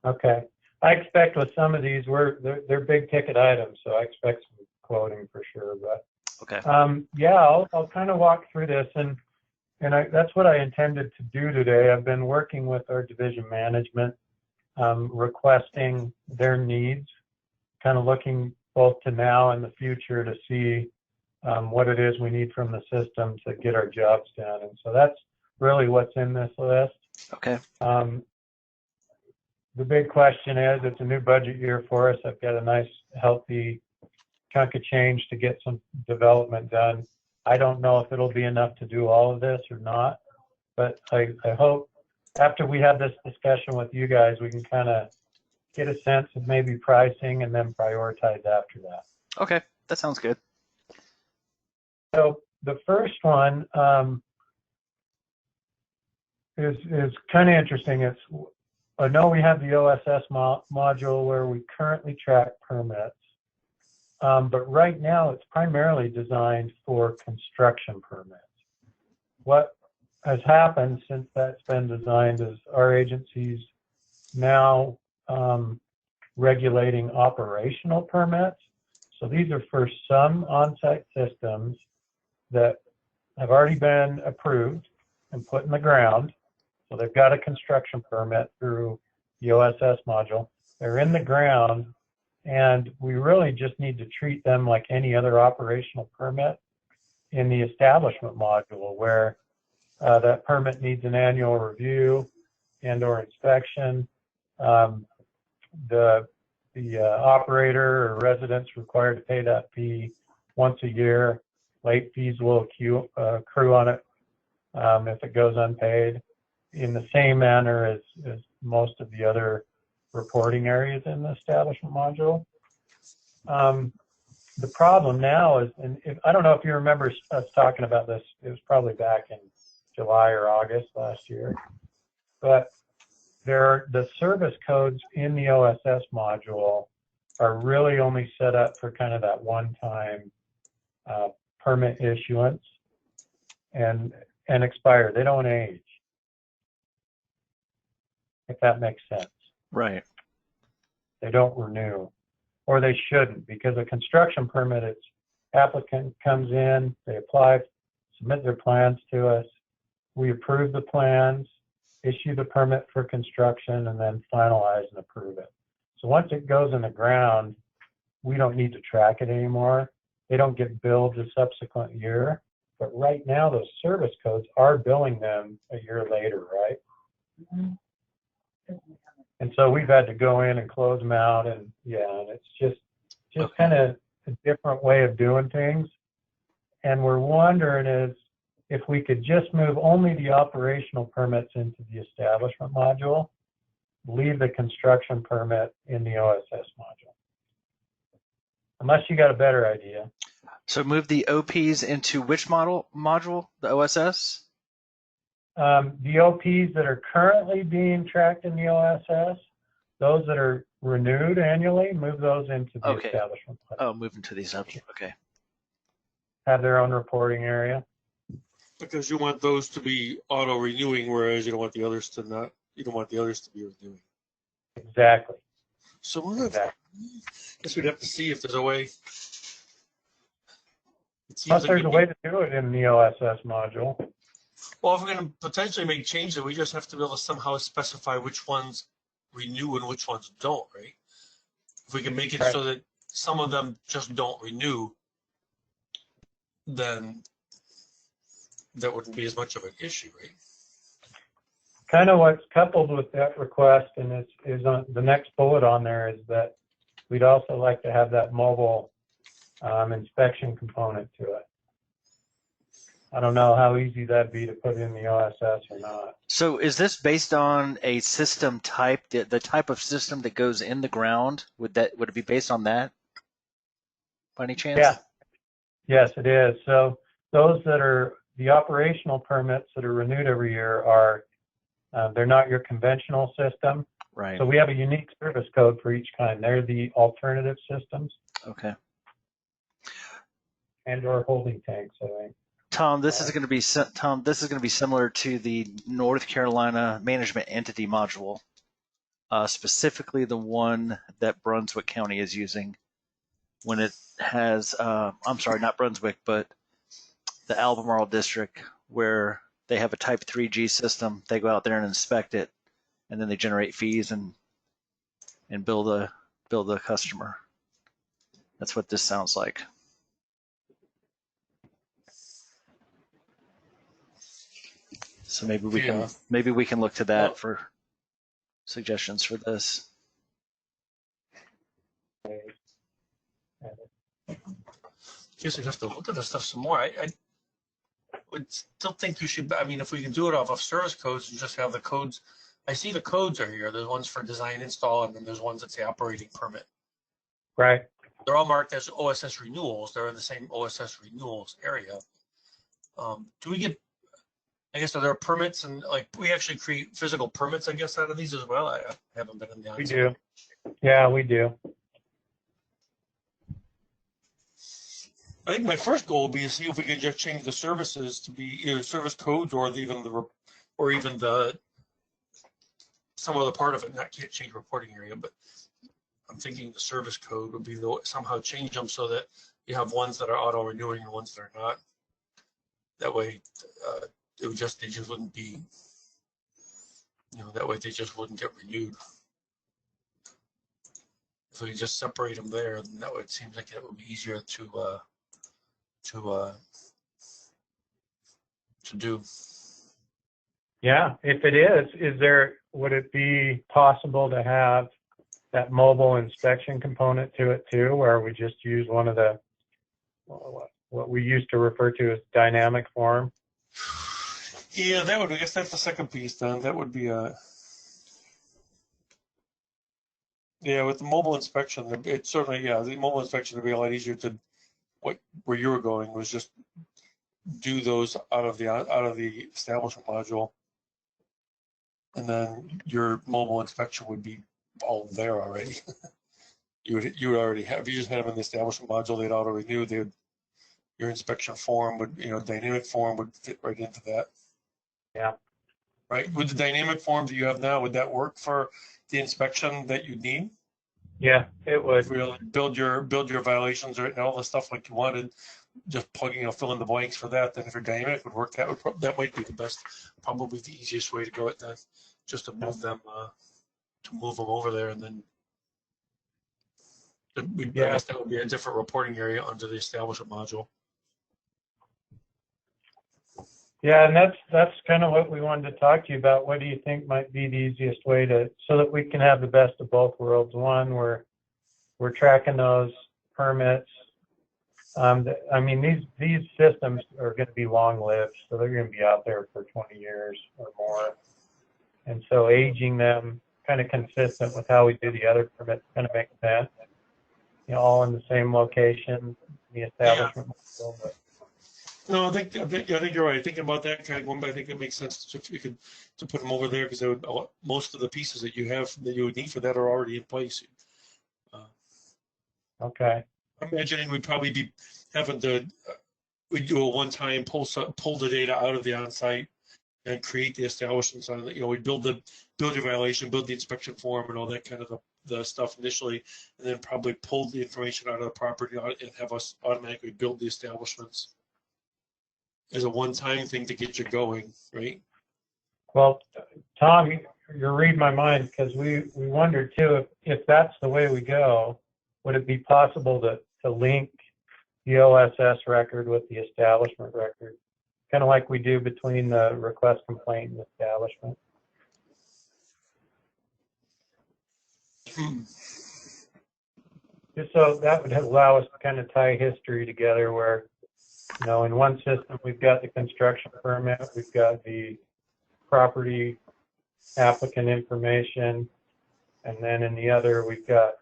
Okay. I expect with some of these, they're big ticket items, so I expect some quoting for sure. But Okay. yeah, I'll kind of walk through this, and that's what I intended to do today. I've been working with our division management, requesting their needs, kind of looking both to now and the future to see what it is we need from the system to get our jobs done. And so that's really what's in this list. Okay. The big question is, it's a new budget year for us. I've got a nice, healthy chunk of change to get some development done. I don't know if it'll be enough to do all of this or not, but I hope after we have this discussion with you guys, we can kind of get a sense of maybe pricing and then prioritize after that. Okay, that sounds good. So the first one is kind of interesting. I know we have the OSS module where we currently track permits, but right now it's primarily designed for construction permits. What has happened since that's been designed is our agency's now regulating operational permits. So these are for some on-site systems that have already been approved and put in the ground. So they've got a construction permit through the OSS module. They're in the ground, and we really just need to treat them like any other operational permit in the establishment module, where that permit needs an annual review and/or inspection. The operator or residents required to pay that fee once a year. Late fees will accrue on it if it goes unpaid, in the same manner as most of the other reporting areas in the establishment module. The problem now is, and I don't know if you remember us talking about this, it was probably back in July or August last year, but the service codes in the OSS module are really only set up for kind of that one-time permit issuance and expire. They don't age, if that makes sense. Right. They don't renew, or they shouldn't, because a construction permit, its applicant comes in, they apply, submit their plans to us, we approve the plans, issue the permit for construction, and then finalize and approve it. So once it goes in the ground, we don't need to track it anymore. They don't get billed the subsequent year. But right now, those service codes are billing them a year later, right? Mm-hmm. And so we've had to go in and close them out, and and it's just Okay. kind of a different way of doing things. And we're wondering is if we could just move only the operational permits into the establishment module, leave the construction permit in the OSS module. Unless you got a better idea. So move the OPs into which module? The OSS? The OPs that are currently being tracked in the OSS, those that are renewed annually, move those into the establishment. Oh, move into these up. Okay. Have their own reporting area. Because you want those to be auto renewing, whereas you don't want the others to not. You don't want the others to be renewing. Exactly. So we'll I guess we'd have to see if there's a way. Plus, there's a way to do it in the OSS module. Well, if we're going to potentially make changes, we just have to be able to somehow specify which ones renew and which ones don't, right? If we can make it so that some of them just don't renew, then that wouldn't be as much of an issue, right? Kind of what's coupled with that request, and is on the next bullet on there, is that we'd also like to have that mobile inspection component to it. I don't know how easy that'd be to put in the OSS or not. So is this based on a system type, the type of system that goes in the ground? Would it be based on that by any chance? Yeah. Yes, it is. So those that are the operational permits that are renewed every year are, they're not your conventional system. Right. So we have a unique service code for each kind. They're the alternative systems. Okay. And/or holding tanks, I think. Tom, this is going to be similar to the North Carolina Management Entity module. specifically the one that Brunswick County is using when it has, I'm sorry, not Brunswick, but the Albemarle district, where they have a type 3G system. They go out there and inspect it, and then they generate fees and bill the customer. That's what this sounds like. So maybe we can look to that for suggestions for this. Guess I'd have to look at this stuff some more. I would still think you should. I mean, if we can do it off of service codes and just have the codes. I see the codes are here. There's ones for design install, and then there's ones that say operating permit. Right. They're all marked as OSS renewals. They're in the same OSS renewals area. Do we get? I guess are there permits and like we actually create physical permits? I guess out of these as well. I haven't been in the. We do. Yeah, we do. I think my first goal would be to see if we can just change the services to be either service codes or even the some other part of it. Not can't change reporting area, but I'm thinking the service code would be somehow change them so that you have ones that are auto renewing and ones that are not. That way, they just wouldn't be. That way they just wouldn't get renewed. If we could just separate them there, then that would seem like it would be easier to do. Yeah, if it is, would it be possible to have that mobile inspection component to it too, where we just use one of the, what we used to refer to as dynamic form? Yeah, I guess that's the second piece then. That would be yeah, with the mobile inspection, it certainly, the mobile inspection would be a lot easier to, where you were going was just do those out of the establishment module, and then your mobile inspection would be all there already. you would already have. If you just had them in the establishment module, they'd auto renew. Your inspection form would, dynamic form would fit right into that. Yeah. Right. With the dynamic forms that you have now, would that work for the inspection that you need? Yeah, it would. Really build your violations and all the stuff like you wanted, just plugging, fill in the blanks for that. Then if your dynamic would work, that might be the best, probably the easiest way to go at that, just to move them over there, and then I guess that would be a different reporting area under the establishment module. Yeah, and that's kind of what we wanted to talk to you about. What do you think might be the easiest way so that we can have the best of both worlds? One, we're tracking those permits. I mean, these systems are going to be long-lived, so they're going to be out there for 20 years or more. And so aging them kind of consistent with how we do the other permits kind of makes sense. All in the same location, the establishment. Yeah. No, I think you're right. Thinking about that kind of going, but I think it makes sense to put them over there because most of the pieces that you have that you would need for that are already in place. Okay. I'm imagining we'd probably be having to we'd do a one-time pull the data out of the on-site and create the establishments on it. We'd build your violation, build the inspection form, and all that kind of the stuff initially, and then probably pull the information out of the property and have us automatically build the establishments as a one-time thing to get you going, right? Well, Tom, you're reading my mind because we wondered too if that's the way we go, would it be possible to link the OSS record with the establishment record, kind of like we do between the request complaint and establishment? Just so that would allow us to kind of tie history together where, in one system, we've got the construction permit, we've got the property applicant information, and then in the other, we've got,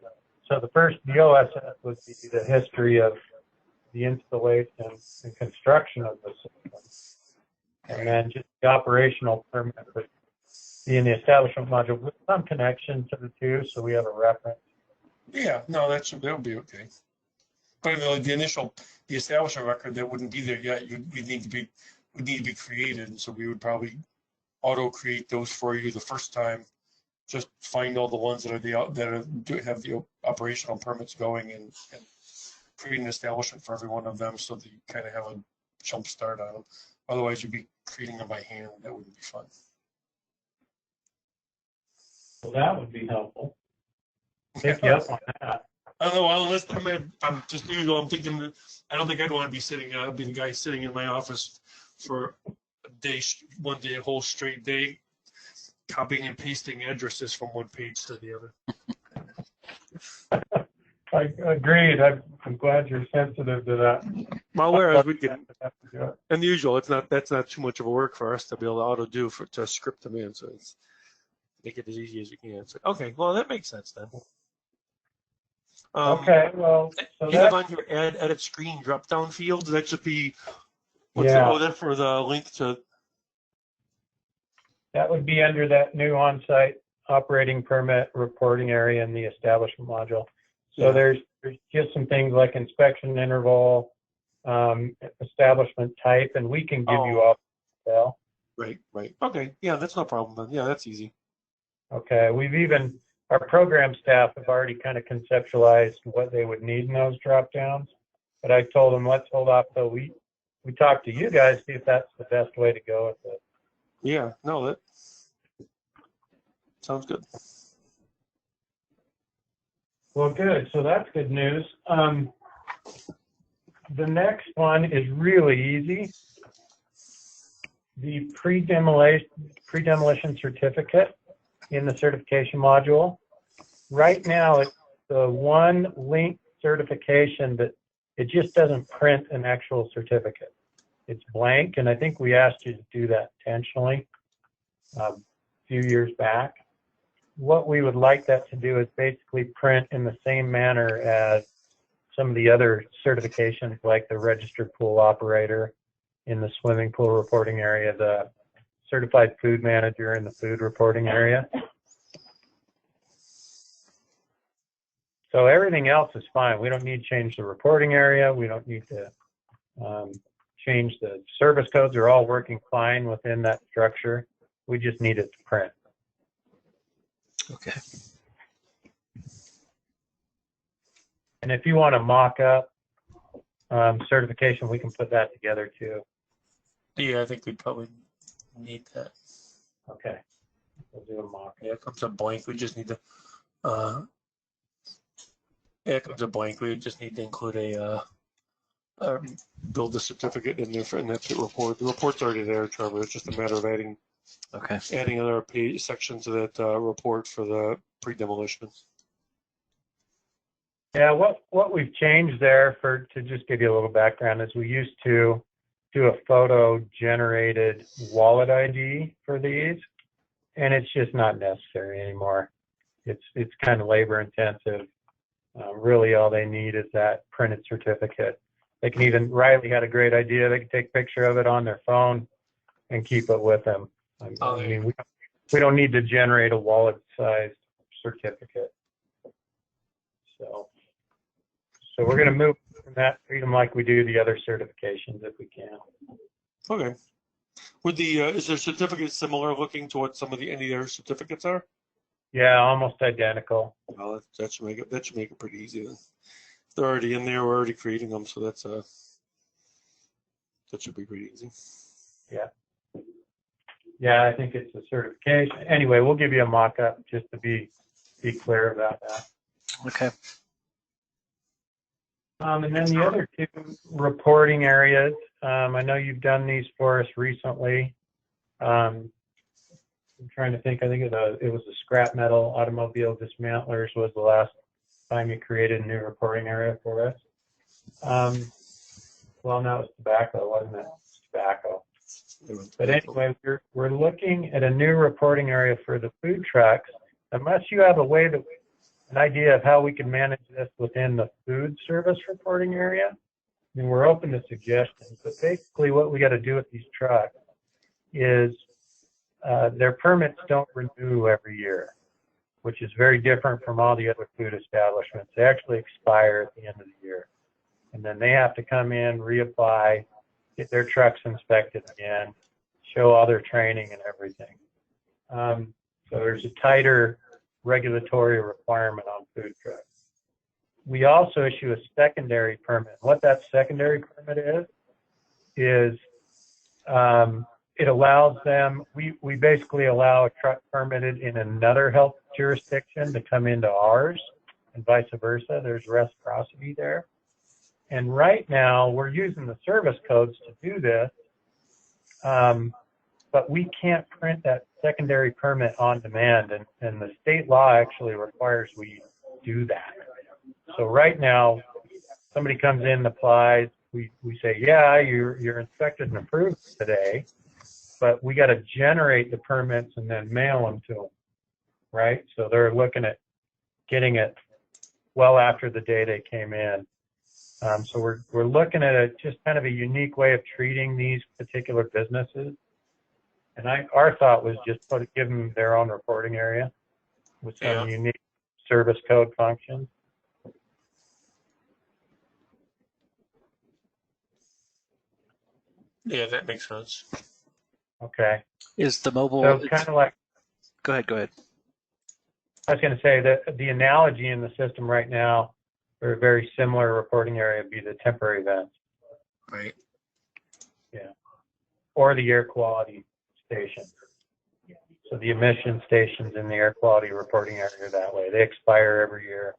so the OSS would be the history of the installation and construction of the system. And then just the operational permit would be in the establishment module with some connection to the two, so we have a reference. Yeah, no, that would be okay. But the establishment record that wouldn't be there yet. Would need to be created, and so we would probably auto create those for you the first time just find all the ones that have the operational permits going and create an establishment for every one of them so that you kind of have a jump start on them. Otherwise, you'd be creating them by hand. That wouldn't be fun. Well, that would be helpful. Pick you up on that. I don't know. Well, unless I'm just usual. I'm thinking that I don't think I'd want to be sitting. I'd be the guy sitting in my office for a day, a whole straight day, copying and pasting addresses from one page to the other. I agreed. I'm glad you're sensitive to that. Well, whereas we can, and the usual, that's not too much of a work for us to be able to auto do to script them in. So it's make it as easy as we can. So, okay, well that makes sense then. Okay, well, so you have on your edit screen drop down field. That should be that's for the link to. That would be under that new on-site operating permit reporting area in the establishment module. So there's just some things like inspection interval, establishment type, and we can give you all detail. Right. Okay, yeah, that's no problem then. Yeah, that's easy. Okay, our program staff have already kind of conceptualized what they would need in those drop downs, but I told them let's hold off till we talk to you guys, see if that's the best way to go with it. Yeah, no, that sounds good. Well, good. So that's good news. The next one is really easy. The pre-demolition certificate in the certification module. Right now, it's the one link certification that it just doesn't print an actual certificate. It's blank, and I think we asked you to do that intentionally a few years back. What we would like that to do is basically print in the same manner as some of the other certifications, like the registered pool operator in the swimming pool reporting area, the certified food manager in the food reporting area. So everything else is fine. We don't need to change the reporting area. We don't need to change the service codes. They're all working fine within that structure. We just need it to print. Okay. And if you want to mock up certification, we can put that together too. Yeah, I think we probably need that. Okay. We'll do a mock. Yeah, it comes up blank. We just need to. It comes up blank. We just need to include build a certificate in there in that report. The report's already there, Trevor. It's just a matter of adding another page section to that report for the pre-demolition. Yeah, what we've changed there to just give you a little background is we used to do a photo generated wallet ID for these, and it's just not necessary anymore. It's kind of labor intensive. Really all they need is that printed certificate. They can even, Riley had a great idea. They can take a picture of it on their phone and keep it with them. I mean, we don't need to generate a wallet-sized certificate. So we're going to move from that freedom like we do the other certifications if we can. Okay. Would is the certificate similar looking to what any of the other certificates are? Yeah, almost identical. Well, that should make it pretty easy then. If they're already in there, we're already creating them, so that should be pretty easy. Yeah. Yeah, I think it's a certification. Anyway, we'll give you a mock-up just to be clear about that. Okay. And then the other two reporting areas, I know you've done these for us recently. I'm trying to think. I think it was the scrap metal automobile dismantlers was the last time you created a new reporting area for us. Well, no, it's tobacco, wasn't it? It's tobacco. But anyway, we're looking at a new reporting area for the food trucks. Unless you have an idea of how we can manage this within the food service reporting area, I mean, we're open to suggestions. But basically, what we got to do with these trucks is their permits don't renew every year, which is very different from all the other food establishments. They actually expire at the end of the year. And then they have to come in, reapply, get their trucks inspected again, show all their training and everything. So there's a tighter regulatory requirement on food trucks. We also issue a secondary permit. What that secondary permit is it allows them, we basically allow a truck permitted in another health jurisdiction to come into ours and vice versa. There's reciprocity there. And right now we're using the service codes to do this, but we can't print that secondary permit on demand, and the state law actually requires we do that. So right now, somebody comes in and applies, we say, yeah, you're inspected and approved today, but we got to generate the permits and then mail them to them, right? So they're looking at getting it well after the day they came in. So we're looking at just kind of a unique way of treating these particular businesses. And our thought was just give them their own reporting area with some unique service code functions. Yeah, that makes sense. Okay. Is the mobile? So kind of like. Go ahead. Go ahead. I was going to say that the analogy in the system right now, for a very similar reporting area, would be the temporary vents. Right. Yeah. Or the air quality station. So the emission stations in the air quality reporting area that way. They expire every year.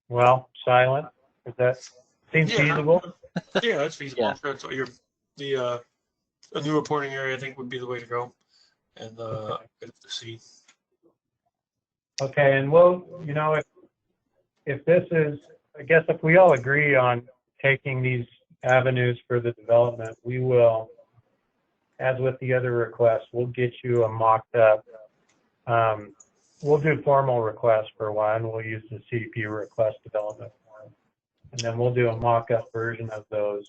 Well, silent. Does that seem feasible? Yeah, that's feasible. Yeah. That's what a new reporting area, I think, would be the way to go. And good to see. Okay, and we'll, if this is, I guess if we all agree on taking these avenues for the development, we will, as with the other requests, we'll get you a mocked up. We'll do formal requests for one. We'll use the CDP request development form. And then we'll do a mock-up version of those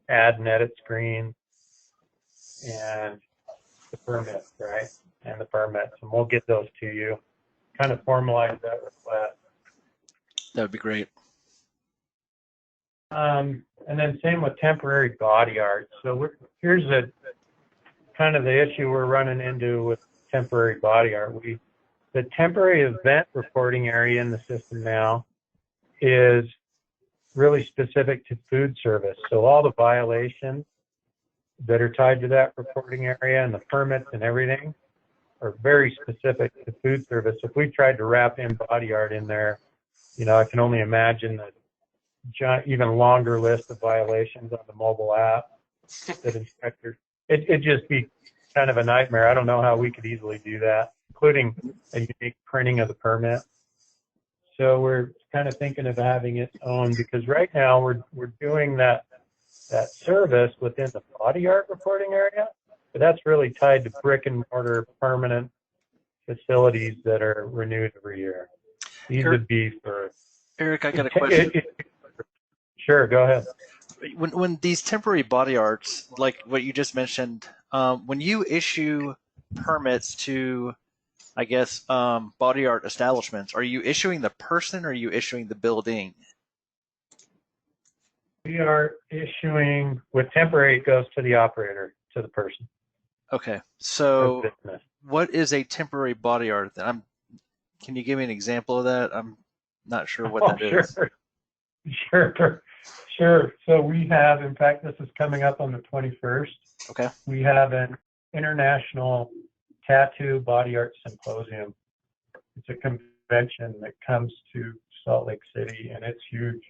add and edit screen and the permits, right? And the permits. And we'll get those to you. Kind of formalize that request. That would be great. And then same with temporary body art. So here's kind of the issue we're running into with temporary body art. The temporary event reporting area in the system now is really specific to food service. So all the violations that are tied to that reporting area and the permits and everything are very specific to food service. If we tried to wrap in body art in there, I can only imagine the even longer list of violations on the mobile app that inspectors, it'd just be kind of a nightmare. I don't know how we could easily do that, including a unique printing of the permit. So we're kind of thinking of having its own, because right now we're doing that service within the body art reporting area, but that's really tied to brick and mortar permanent facilities that are renewed every year. These would be for. Eric, I got a question. Sure, go ahead. When these temporary body arts, like what you just mentioned, when you issue permits to, I guess, body art establishments, are you issuing the person or are you issuing the building? We are issuing, with temporary, it goes to the operator, to the person. Okay, so what is a temporary body art then? Can you give me an example of that? I'm not sure what that is. Sure. So we have, in fact, this is coming up on the 21st. Okay. We have an international tattoo body art symposium. It's a convention that comes to Salt Lake City, and it's huge.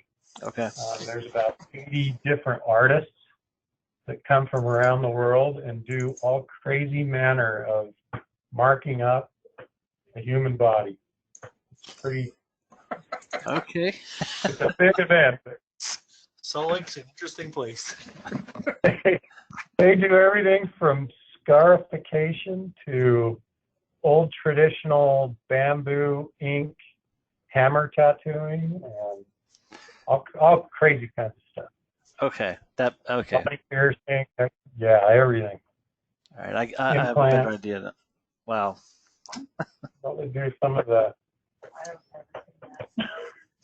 Okay. There's about 80 different artists that come from around the world and do all crazy manner of marking up the human body. It's pretty. Okay. It's a big event. Salt Lake's an interesting place. They do everything from scarification to old traditional bamboo ink hammer tattooing and all crazy kinds of stuff. Okay. Body piercing, yeah, everything. All right. I have a better idea. Wow. Well, they do some of the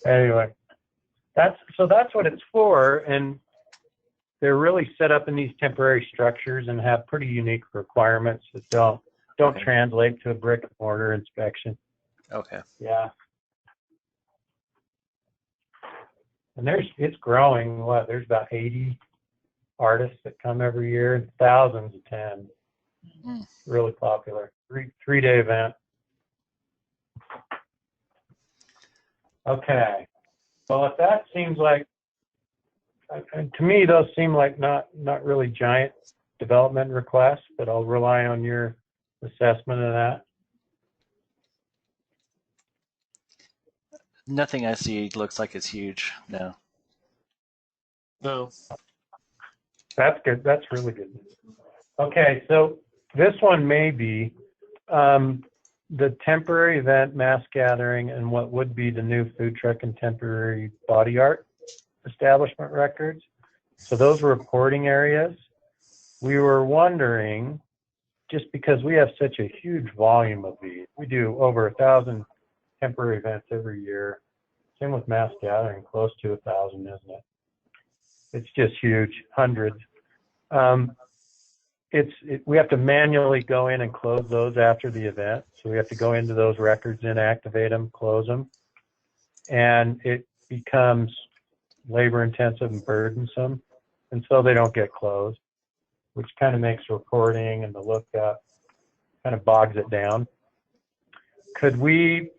Anyway, that's what it's for, and they're really set up in these temporary structures and have pretty unique requirements that don't Okay. translate to a brick and mortar inspection. Okay. Yeah. And it's growing. There's about 80 artists that come every year and thousands attend. Mm. Really popular. Three-day event. Okay. Well, if that seems like, to me, those seem like not really giant development requests, but I'll rely on your assessment of that. Nothing I see looks like it's huge. No. No. That's good. That's really good. Okay, so this one may be the temporary event, mass gathering, and what would be the new food truck and temporary body art establishment records. So those reporting areas, we were wondering, just because we have such a huge volume of these, we do over 1,000 temporary events every year. Same with mass gathering, close to 1,000, isn't it? It's just huge, hundreds. We have to manually go in and close those after the event. So we have to go into those records, inactivate them, close them. And it becomes labor intensive and burdensome. And so they don't get closed, which kind of makes reporting and the lookup kind of bogs it down. Could we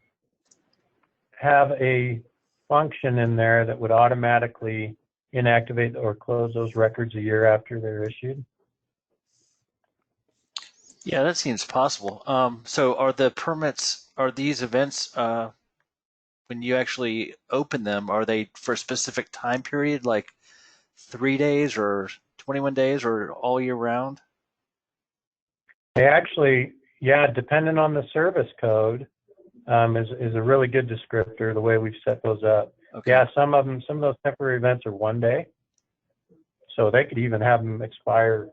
have a function in there that would automatically inactivate or close those records a year after they're issued? Yeah, that seems possible. So are the permits, are these events, when you actually open them, are they for a specific time period, like 3 days or 21 days or all year round? They actually, yeah, depending on the service code, is a really good descriptor, the way we've set those up. Okay. Yeah, some of those temporary events are 1 day. So they could even have them expire,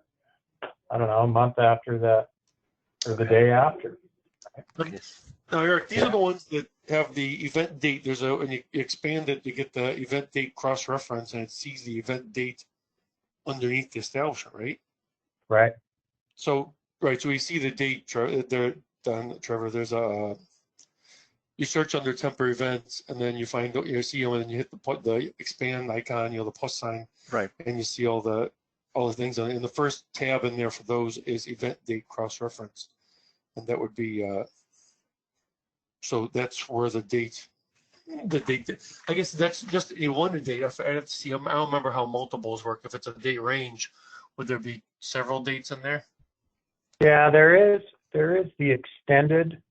I don't know, a month after that or the day after. Okay. Now, Eric, these are the ones that have the event date. And you expand it to get the event date cross-reference, and it sees the event date underneath the establishment, right? Right. So, right. So we see the date there, Trevor. There's you search under temporary events, and then you see them, and then you hit the expand icon, the plus sign, Right. and you see all the things. And the first tab in there for those is event date cross-reference, and that would be so that's where the date. I guess that's just a one date. I have to see. I don't remember how multiples work. If it's a date range, would there be several dates in there? Yeah, there is the extended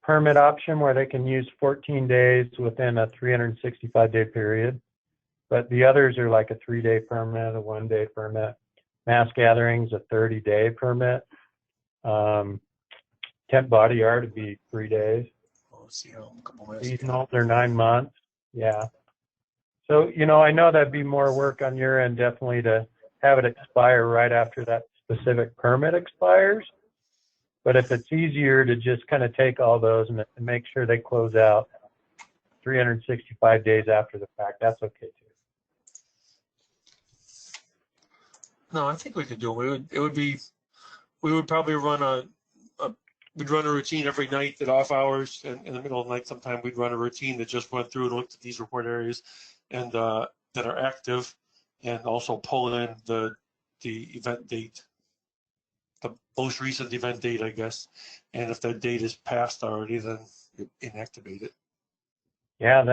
permit option where they can use 14 days within a 365-day period. But the others are like a 3-day permit, a 1-day permit. Mass gatherings, a 30-day permit. Temp body art would be 3 days. Let's see how a couple minutes. Seasonal, they're 9 months. Yeah. So, I know that'd be more work on your end, definitely, to have it expire right after that specific permit expires. But if it's easier to just kind of take all those and make sure they close out 365 days after the fact, that's okay too. No, I think we could do it. We would probably run we'd run a routine every night at off hours, and in the middle of the night sometime we'd run a routine that just went through and looked at these report areas and that are active, and also pull in the event date, the most recent event date, I guess. And if that date is passed already, then you inactivate it. Yeah,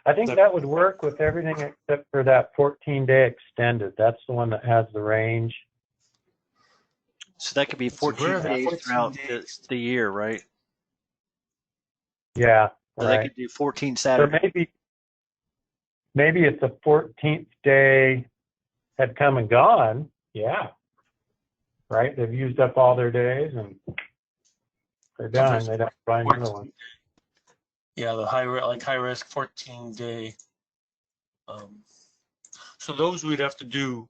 I think that would work with everything except for that 14-day extended. That's the one that has the range. So that could be 14 days throughout the year, right? Yeah, So right. they could do 14 So Saturdays. maybe if the 14th day had come and gone, yeah. Right? They've used up all their days and they're done. They don't find another one. Yeah, the high risk 14-day. So those we'd have to do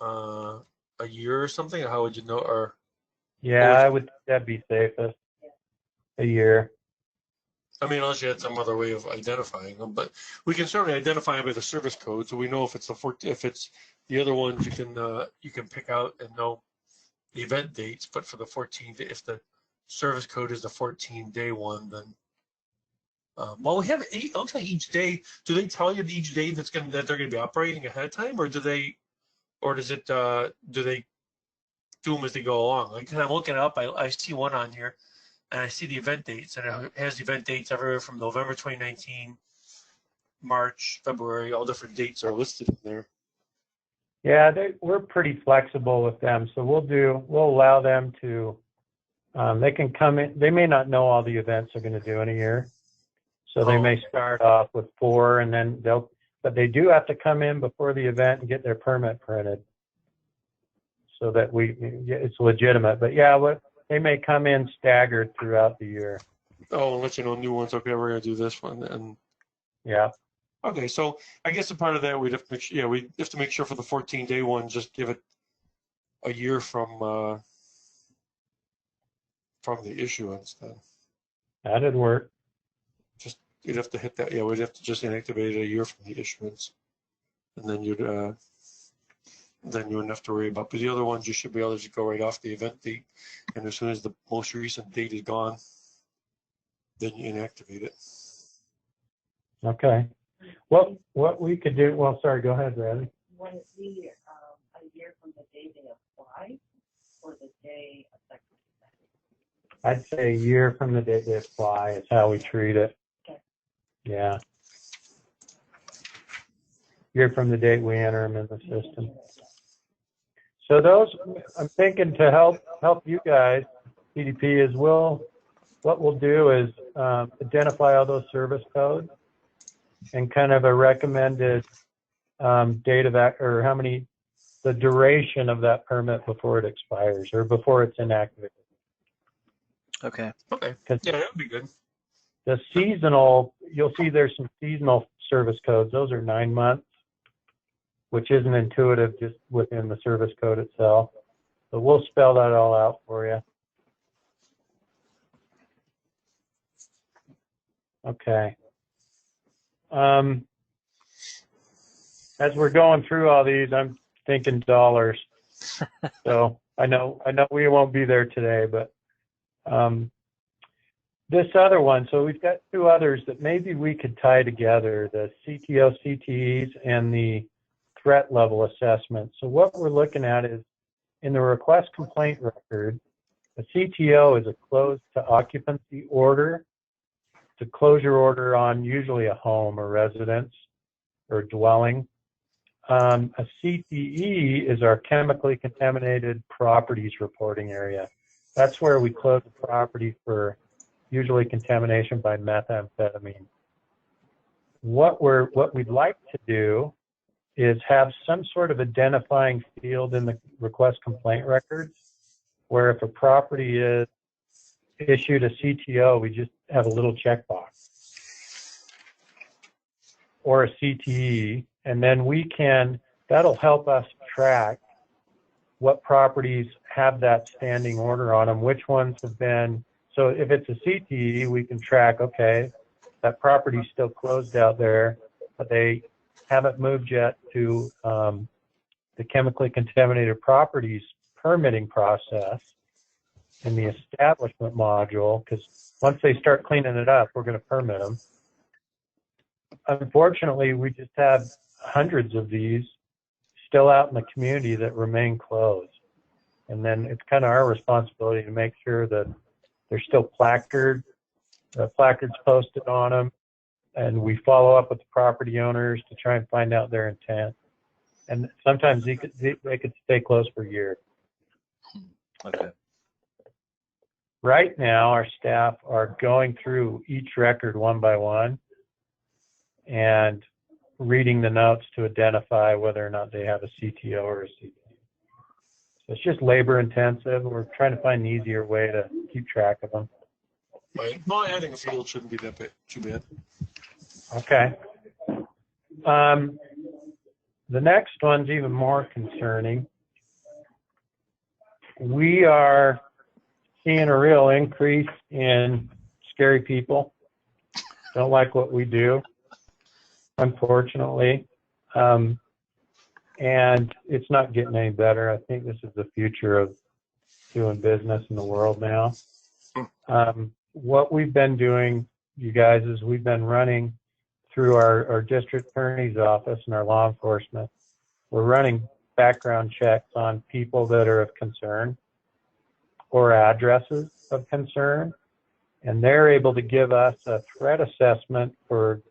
a year or something. Or how would you know? Or yeah, that'd be safest. A year. I mean, unless you had some other way of identifying them, but we can certainly identify them by the service code, so we know if it's if it's the other ones, you can pick out and know the event dates. But for the 14, if the service code is the 14-day one, then well, we have it looks like each day. Do they tell you each day that they're gonna be operating ahead of time, or does it do they do them as they go along? Like, 'cause I'm looking it up, I see one on here, and I see the event dates, and it has the event dates everywhere from November 2019, March, February, all different dates are listed in there. Yeah, we're pretty flexible with them, so we'll allow them to, they can come in, they may not know all the events they're going to do in a year. So they may start off with 4 and then but they do have to come in before the event and get their permit printed so that it's legitimate. But yeah, they may come in staggered throughout the year. Oh, and let you know new ones. Okay, we're gonna do this one, and yeah. Okay, so I guess a part of that we'd have to make sure, we have to make sure for the 14-day one, just give it a year from the issuance. Then That'd work. just you'd have to hit that. Yeah, we'd have to just inactivate it a year from the issuance, and then you wouldn't have to worry about. But the other ones, you should be able to go right off the event date, and as soon as the most recent date is gone, then you inactivate it. Okay. Well, what we could do, well, sorry, go ahead, Bradley. Would it be a year from the day they apply or the day effective? I'd say a year from the day they apply is how we treat it. Okay. Yeah. Year from the date we enter them in the system. So those, I'm thinking to help you guys, CDP, is what we'll do is identify all those service codes and kind of a recommended date of that, or the duration of that permit before it expires or before it's inactivated. Okay. Okay. Yeah, that would be good. The seasonal, you'll see there's some seasonal service codes. Those are 9 months, which isn't intuitive just within the service code itself. But we'll spell that all out for you. Okay. As we're going through all these, I'm thinking dollars. So I know we won't be there today, but this other one, so we've got 2 others that maybe we could tie together, the CTO CTEs and the threat level assessment. So what we're looking at is in the request complaint record, a CTO is a closed to occupancy order. It's a closure order on usually a home or residence or dwelling. A CTE is our chemically contaminated properties reporting area. That's where we close the property for usually contamination by methamphetamine. What we'd like to do is have some sort of identifying field in the request complaint records where if a property is issued a CTO, we just have a little checkbox or a CTE, and then that'll help us track what properties have that standing order on them, which ones have been, so if it's a CTE, we can track, okay, that property's still closed out there, but they haven't moved yet to the chemically contaminated properties permitting process in the establishment module, because once they start cleaning it up, we're going to permit them. Unfortunately, we just have hundreds of these still out in the community that remain closed. And then it's kind of our responsibility to make sure that they're still placards posted on them, and we follow up with the property owners to try and find out their intent. And sometimes they could stay closed for years. Okay. Right now, our staff are going through each record one by one and reading the notes to identify whether or not they have a CTO or a CTE. So it's just labor intensive. We're trying to find an easier way to keep track of them. Right. Well, adding a field shouldn't be that too bad. Okay. The next one's even more concerning. We are seeing a real increase in scary people don't like what we do, unfortunately. And it's not getting any better. I think this is the future of doing business in the world now. What we've been doing, you guys, is we've been running through our district attorney's office and our law enforcement. We're running background checks on people that are of concern or addresses of concern, and they're able to give us a threat assessment for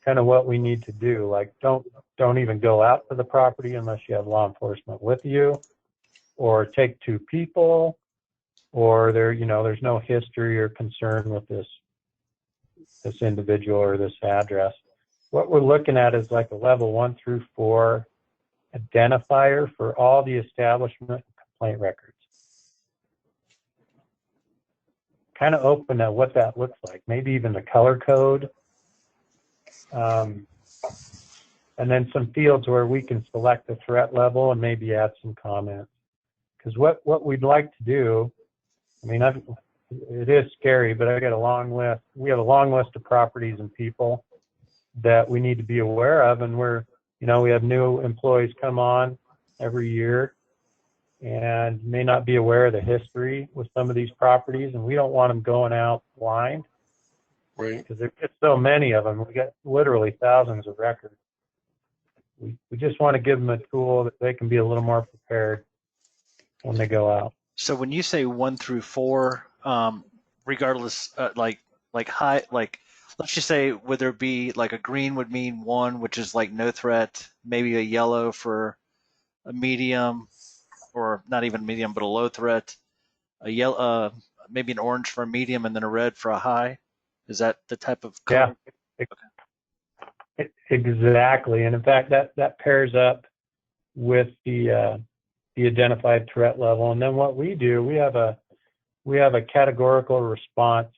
kind of what we need to do. Like, don't even go out to the property unless you have law enforcement with you, or take two people, or there's no history or concern with this individual or this address. What we're looking at is like a level 1 through 4 identifier for all the establishment complaint records. Kind of open at what that looks like, maybe even the color code. And then some fields where we can select the threat level and maybe add some comments. Because what we'd like to do, I mean, it is scary, but I got a long list. We have a long list of properties and people that we need to be aware of, and we have new employees come on every year and may not be aware of the history with some of these properties, and we don't want them going out blind. Right. Because there's just so many of them. We got literally thousands of records. We just want to give them a tool that they can be a little more prepared when they go out. So when you say 1 through 4, regardless, like high, like let's just say, would there be like a green would mean 1, which is like no threat, maybe a yellow for a medium, or not even medium, but a low threat, a yellow, maybe an orange for a medium, and then a red for a high. Is that the type of color? Yeah, exactly. And in fact, that pairs up with the identified threat level. And then what we do, we have a categorical response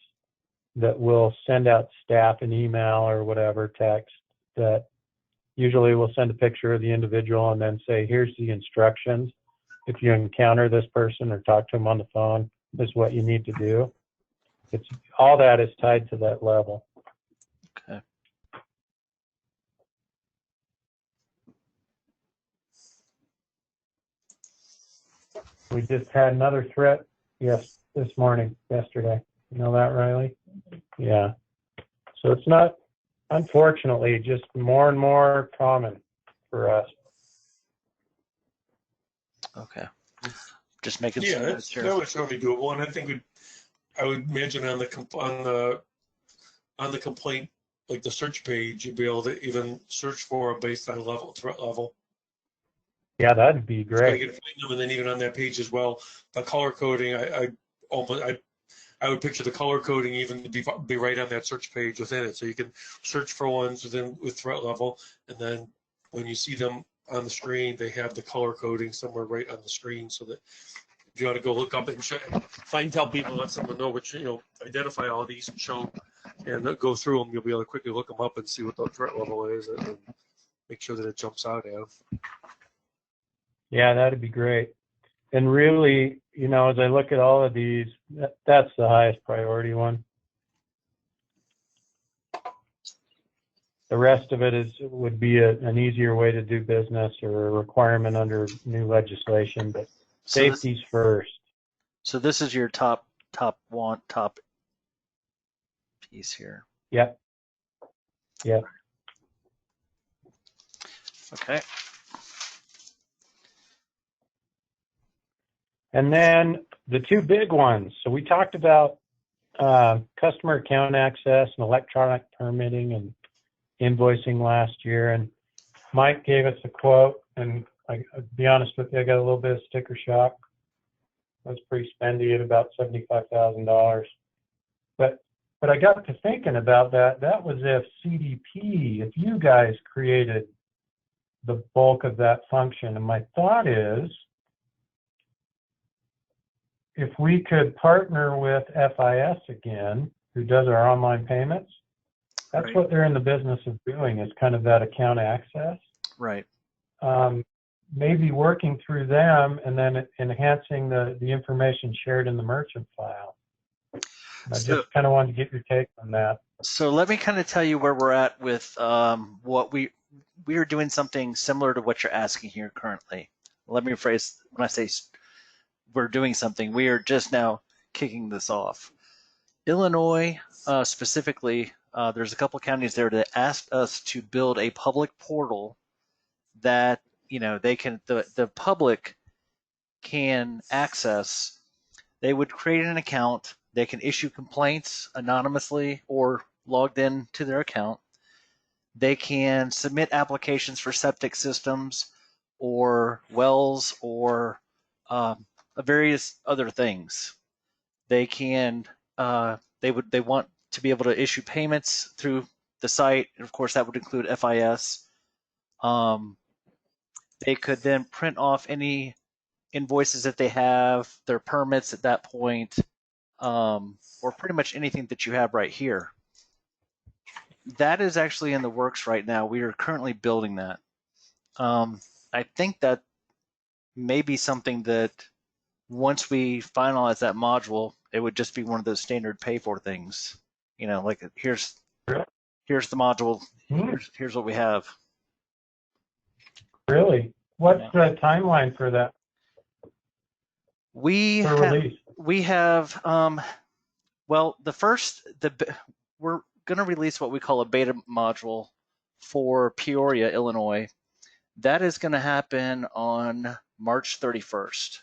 that will send out staff an email or whatever text that usually will send a picture of the individual and then say, here's the instructions. If you encounter this person or talk to them on the phone, this is what you need to do. It's all that is tied to that level. Okay. We just had another threat yesterday. You know that, Riley? Yeah. So it's not, unfortunately, just more and more common for us. Okay. Just making Yeah, some that notes here. would certainly doable, and I think I would imagine on the complaint, like the search page, you'd be able to even search for them based on threat level. Yeah, that'd be So you great. can find them, and then even on that page as well, the color coding. I would picture the color coding even to be right on that search page within it, so you can search for ones with threat level, and then when you see them on the screen, they have the color coding somewhere right on the screen, so that if you want to go look up and tell people, let someone know which, identify all these and show, and go through them, you'll be able to quickly look them up and see what the threat level is, and make sure that it jumps out at them. Yeah, that'd be great. And really, as I look at all of these, that's the highest priority one. The rest of it would be an easier way to do business or a requirement under new legislation, but safety's first. So this is your top piece here. Yep. Okay. And then the two big ones. So we talked about customer account access and electronic permitting and invoicing last year. And Mike gave us a quote, and I'll be honest with you, I got a little bit of sticker shock. I was pretty spendy at about $75,000. But I got to thinking about that. That was if CDP, if you guys created the bulk of that function. And my thought is, if we could partner with FIS again, who does our online payments, that's Right. what they're in the business of doing, is kind of that account access. Right. Maybe working through them and then enhancing the information shared in the merchant file. I just kind of wanted to get your take on that. So let me kind of tell you where we're at with what we are doing something similar to what you're asking here currently. Let me rephrase. When I say we're doing something, we are just now kicking this off. Illinois, specifically, there's a couple counties there that asked us to build a public portal that they can the public can access. They would create an account. They can issue complaints anonymously or logged in to their account. They can submit applications for septic systems or wells or various other things. They can they want to be able to issue payments through the site, and of course that would include FIS. They could then print off any invoices that they have, their permits at that point, or pretty much anything that you have right here. That is actually in the works right now. We are currently building that. I think that may be something that once we finalize that module, it would just be one of those standard pay for things. Like here's the module, here's what we have. Really? What's the timeline for that? We have well, we're going to release what we call a beta module for Peoria, Illinois. That is going to happen on March 31st.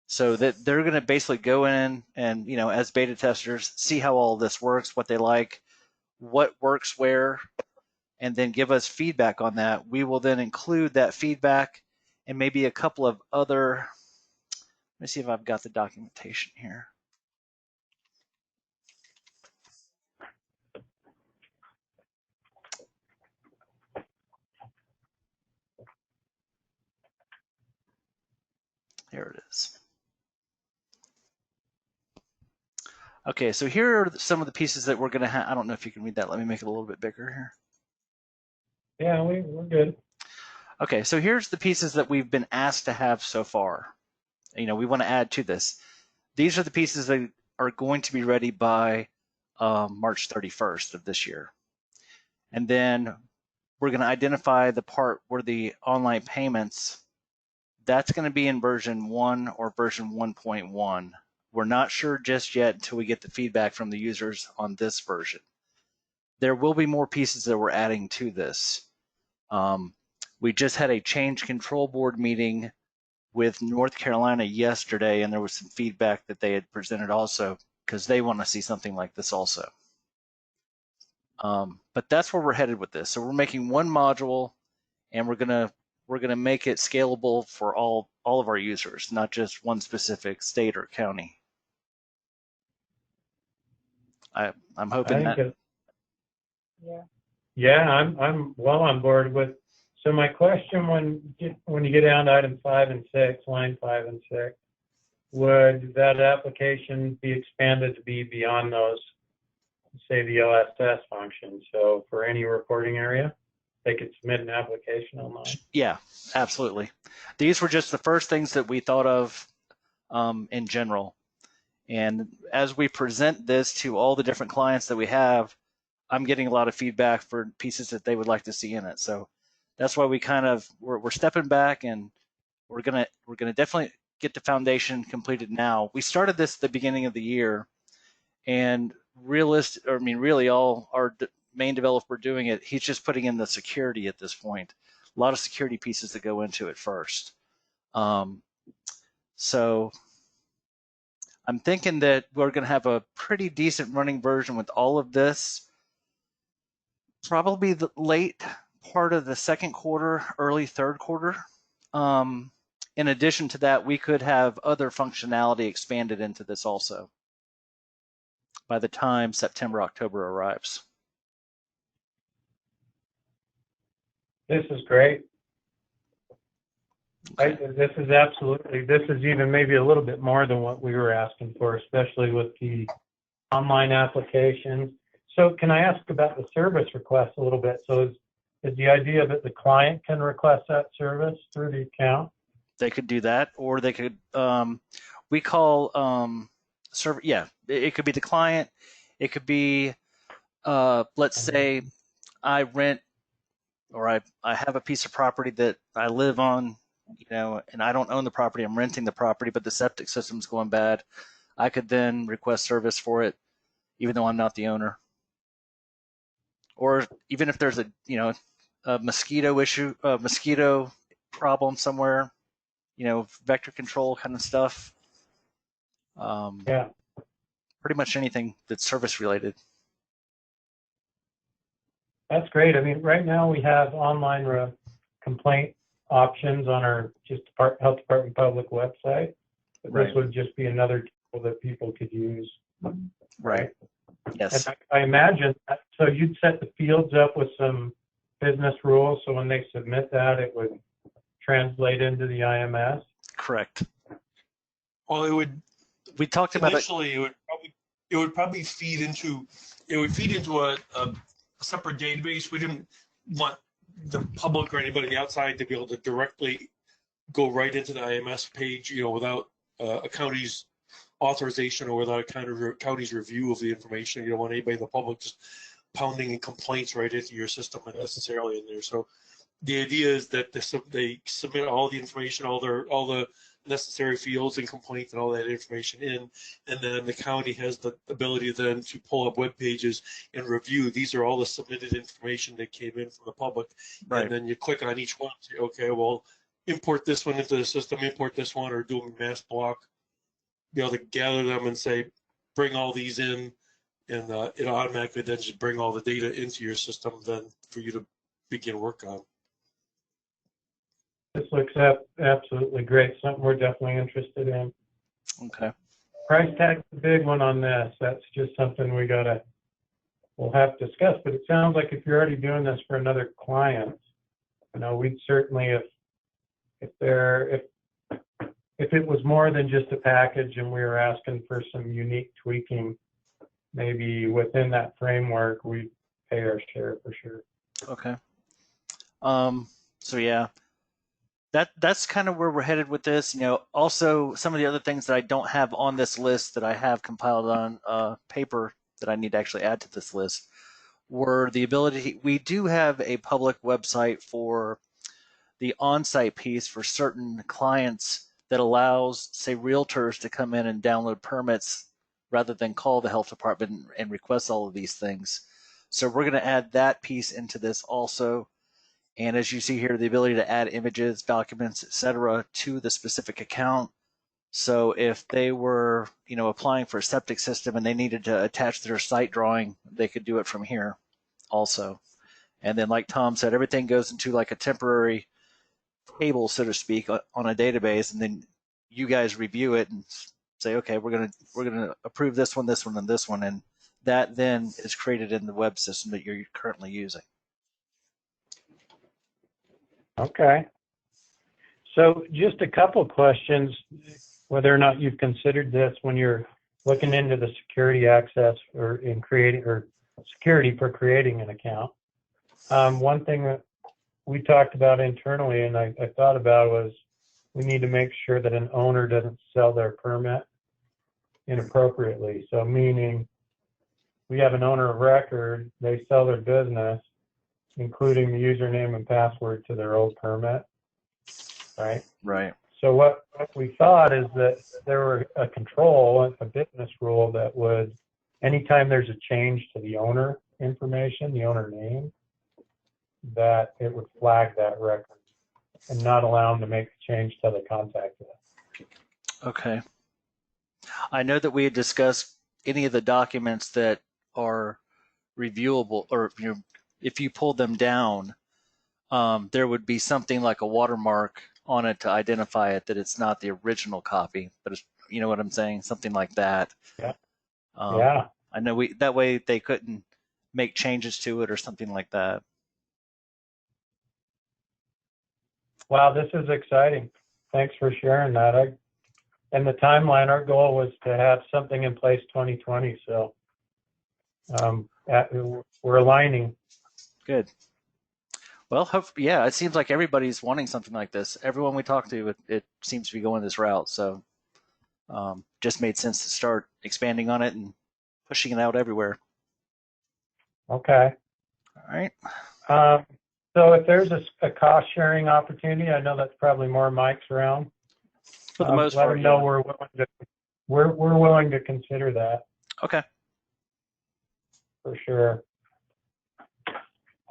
So that they're going to basically go in and, as beta testers, see how all this works, what they like, what works where, and then give us feedback on that. We will then include that feedback and maybe a couple of other, let me see if I've got the documentation here. Here it is. Okay, so here are some of the pieces that we're going to have. I don't know if you can read that. Let me make it a little bit bigger here. Yeah, we're good. Okay, so here's the pieces that we've been asked to have so far. We want to add to this. These are the pieces that are going to be ready by March 31st of this year. And then we're going to identify the part where the online payments, that's going to be in version 1 or version 1.1. We're not sure just yet until we get the feedback from the users on this version. There will be more pieces that we're adding to this. We just had a change control board meeting with North Carolina yesterday, and there was some feedback that they had presented also because they want to see something like this also. But that's where we're headed with this. So we're making one module, and we're gonna make it scalable for all of our users, not just one specific state or county. I'm hoping that. Yeah, I'm well on board with. So my question, when you get down to item 5 and 6, line 5 and 6, would that application be expanded to be beyond those, say, the OSS function? So for any reporting area, they could submit an application online? Yeah, absolutely. These were just the first things that we thought of in general. And as we present this to all the different clients that we have, I'm getting a lot of feedback for pieces that they would like to see in it. So that's why we're stepping back, and we're gonna definitely get the foundation completed now. We started this at the beginning of the year, and really all our main developer doing it, he's just putting in the security at this point. A lot of security pieces that go into it first. So I'm thinking that we're going to have a pretty decent running version with all of this, probably the late part of the second quarter, early third quarter. In addition to that, we could have other functionality expanded into this also by the time September, October arrives. This is great. Okay. This is even maybe a little bit more than what we were asking for, especially with the online applications. So can I ask about the service request a little bit? So is the idea that the client can request that service through the account? They could do that, or they could, we call server, yeah, it could be the client, it could be let's say I rent or I have a piece of property that I live on, and I don't own the property, I'm renting the property, but the septic system's going bad. I could then request service for it, even though I'm not the owner. Or even if there's a mosquito issue, a mosquito problem somewhere, vector control kind of stuff. Yeah, Pretty much anything that's service related. that's great. I mean, right now we have online complaint options on our health department public website. But Right. this would just be another tool that people could use. Right. Yes. And I imagine, so you'd set the fields up with some business rules, so when they submit that, it would translate into the IMS? Correct. Well, it would We talked about it. initially it would probably feed into a separate database. We didn't want the public or anybody on the outside to be able to directly go right into the IMS page, without a county's authorization or without a county's review of the information. You don't want anybody in the public just pounding in complaints right into your system unnecessarily in there. So the idea is that they submit all the information, all the necessary fields and complaints and all that information in, and then the county has the ability then to pull up web pages and review. These are all the submitted information that came in from the public, Right. and then you click on each one and say, okay, well, import this one into the system, import this one, or do a mass block, be able to gather them and say, bring all these in, and it automatically then just bring all the data into your system then for you to begin work on. This looks absolutely great, something we're definitely interested in. Okay. Price tag's a big one on this. That's just something we'll have to discuss, but it sounds like if you're already doing this for another client, we'd certainly, if it was more than just a package and we were asking for some unique tweaking, maybe within that framework, we'd pay our share for sure. Okay. So yeah, that's kind of where we're headed with this. Also some of the other things that I don't have on this list that I have compiled on paper that I need to actually add to this list were the ability. We do have a public website for the on-site piece for certain clients that allows, say, realtors to come in and download permits rather than call the health department and request all of these things. So we're going to add that piece into this also. And as you see here, the ability to add images, documents, etc., to the specific account. So if they were, applying for a septic system and they needed to attach their site drawing, they could do it from here also. And then, like Tom said, everything goes into like a temporary table, so to speak, on a database, and then you guys review it and say, okay, we're gonna approve this one, and this one, and that then is created in the web system that you're currently using. Okay. So just a couple questions, whether or not you've considered this when you're looking into the security access or security for creating an account. One thing that we talked about internally and I thought about was we need to make sure that an owner doesn't sell their permit inappropriately. So meaning we have an owner of record, they sell their business, including the username and password to their old permit, right? Right. So what we thought is that there were a control, a business rule that would, anytime there's a change to the owner information, the owner name, that it would flag that record and not allow them to make the change till they contacted us. Okay. I know that we had discussed any of the documents that are reviewable, or if you pull them down, there would be something like a watermark on it to identify it that it's not the original copy, but it's, you know what I'm saying, something like that. Yeah. Yeah. I know that way they couldn't make changes to it or something like that. Wow, this is exciting. Thanks for sharing that. And the timeline, our goal was to have something in place 2020. So we're aligning. Good. Well, yeah, it seems like everybody's wanting something like this. Everyone we talk to, it seems to be going this route. So just made sense to start expanding on it and pushing it out everywhere. Okay. All right. So if there's a cost sharing opportunity, I know that's probably more Mike's around. For the most let part, him know yeah. we're willing to consider that Okay. for sure.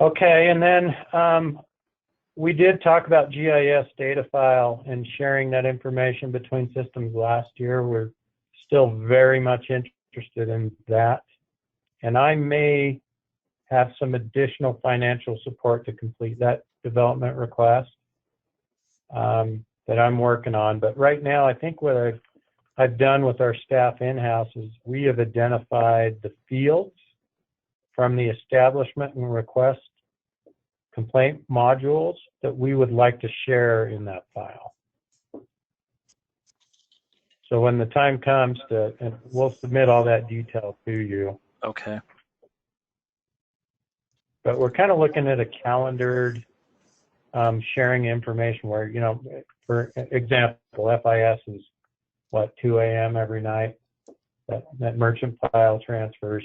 Okay, and then we did talk about GIS data file and sharing that information between systems last year. We're still very much interested in that. And I may have some additional financial support to complete that development request that I'm working on. But right now, I think what I've done with our staff in-house is we have identified the fields from the establishment and request complaint modules that we would like to share in that file. So when the time comes and we'll submit all that detail to you. Okay. But we're kind of looking at a calendared sharing information where, you know, for example, FIS is what, 2 a.m. every night, that merchant file transfers.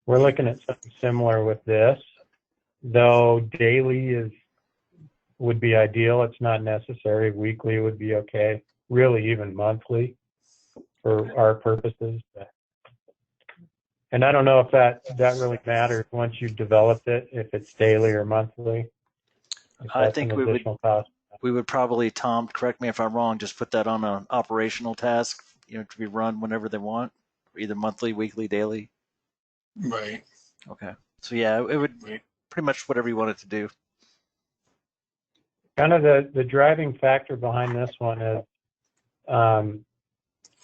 We're looking at something similar with this, though daily would be ideal. It's not necessary. Weekly would be okay. Really, even monthly for our purposes. And I don't know if that really matters once you've developed it, if it's daily or monthly. I think we would probably, Tom, correct me if I'm wrong, just put that on an operational task, you know, to be run whenever they want, either monthly, weekly, daily. Right. Okay. So yeah, it would pretty much whatever you wanted to do. Kind of the driving factor behind this one is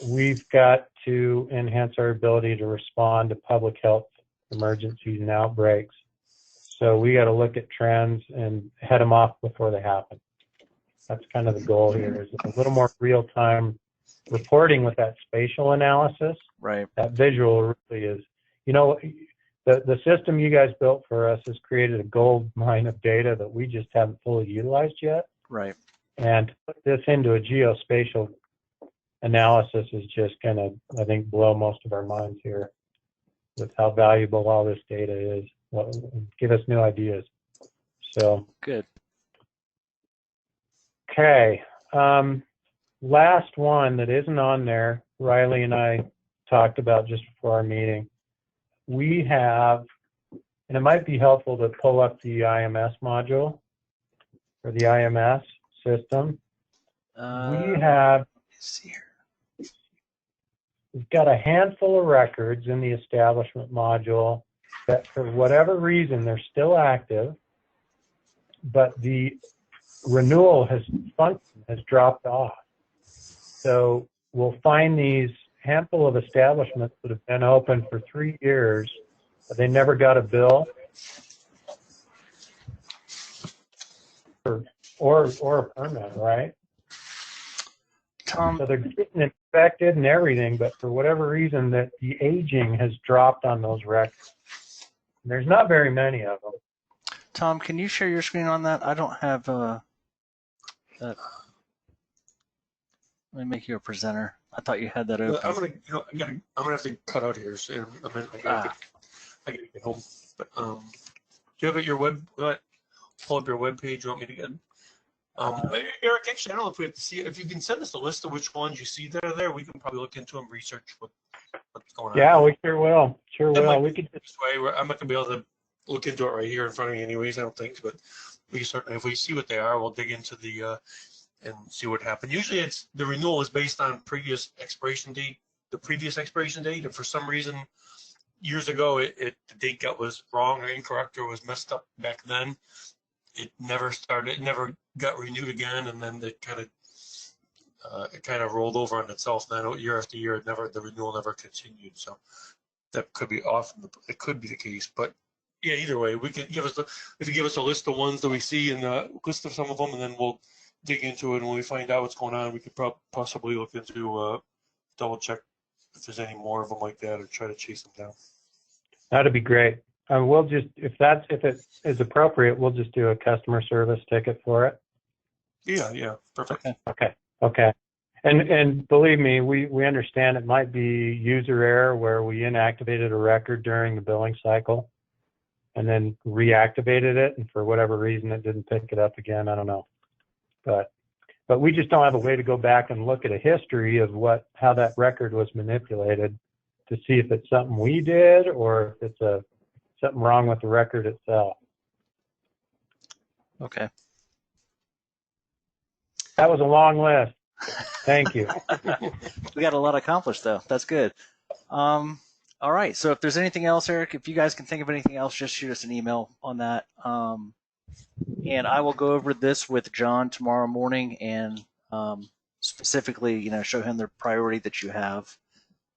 we've got to enhance our ability to respond to public health emergencies and outbreaks. So we got to look at trends and head them off before they happen. That's kind of the goal here, is a little more real-time reporting with that spatial analysis. Right. That visual really is, you know, the system you guys built for us has created a gold mine of data that we just haven't fully utilized yet. Right. And to put this into a geospatial analysis is just going to, I think, blow most of our minds here with how valuable all this data is. Well, give us new ideas. So good. Okay. Last one that isn't on there, Riley and I talked about just before our meeting. We have, and it might be helpful to pull up the IMS module or the IMS system. We have, let's see here. We've got a handful of records in the establishment module that for whatever reason they're still active, but the renewal has dropped off. So we'll find these handful of establishments that have been open for 3 years, but they never got a bill or a permit, right? Tom, so they're getting inspected and everything, but for whatever reason that the aging has dropped on those records. There's not very many of them. Tom, can you share your screen on that? I don't have that. Let me make you a presenter. I thought you had that open. I'm gonna have to cut out here in a minute. I gotta get home. But do you have your web? Pull up your web page. You want me to get? Eric, actually, I don't know if we have to see it. If you can send us a list of which ones you see that are there, we can probably look into them, research what's going on. Yeah, we sure will. Sure will. We could this way. I'm not gonna be able to look into it right here in front of me, anyways. I don't think, but we certainly, if we see what they are, we'll dig into the and see what happened. Usually, it's the renewal is based on previous expiration date, the previous expiration date, and for some reason, years ago, the date was wrong or incorrect or was messed up back then. It never started. It never got renewed again, and then it kind of rolled over on itself. Then year after year, the renewal never continued. So that could be it could be the case, but yeah, either way, we can if you give us a list of ones that we see and a list of some of them, and then we'll dig into it. And when we find out what's going on, we could possibly look into double check if there's any more of them like that, or try to chase them down. That'd be great. We'll just, if it is appropriate, we'll just do a customer service ticket for it. Yeah, perfect. Okay. And believe me, we understand it might be user error where we inactivated a record during the billing cycle. and then reactivated it, and for whatever reason it didn't pick it up again. I don't know, but we just don't have a way to go back and look at a history of how that record was manipulated to see if it's something we did or if it's something wrong with the record itself. Okay. That was a long list. Thank you. We got a lot accomplished though. That's good. All right. So if there's anything else, Eric, if you guys can think of anything else, just shoot us an email on that. And I will go over this with John tomorrow morning and specifically, show him the priority that you have.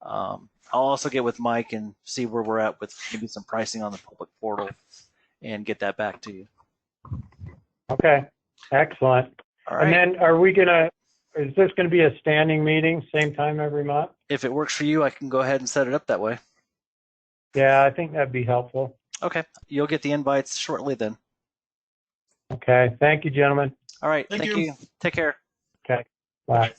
I'll also get with Mike and see where we're at with maybe some pricing on the public portal and get that back to you. Okay. Excellent. All right. And then is this going to be a standing meeting, same time every month? If it works for you, I can go ahead and set it up that way. Yeah, I think that'd be helpful. Okay. You'll get the invites shortly then. Okay. Thank you, gentlemen. All right. Thank Thank you. you. Take care. Okay. Bye.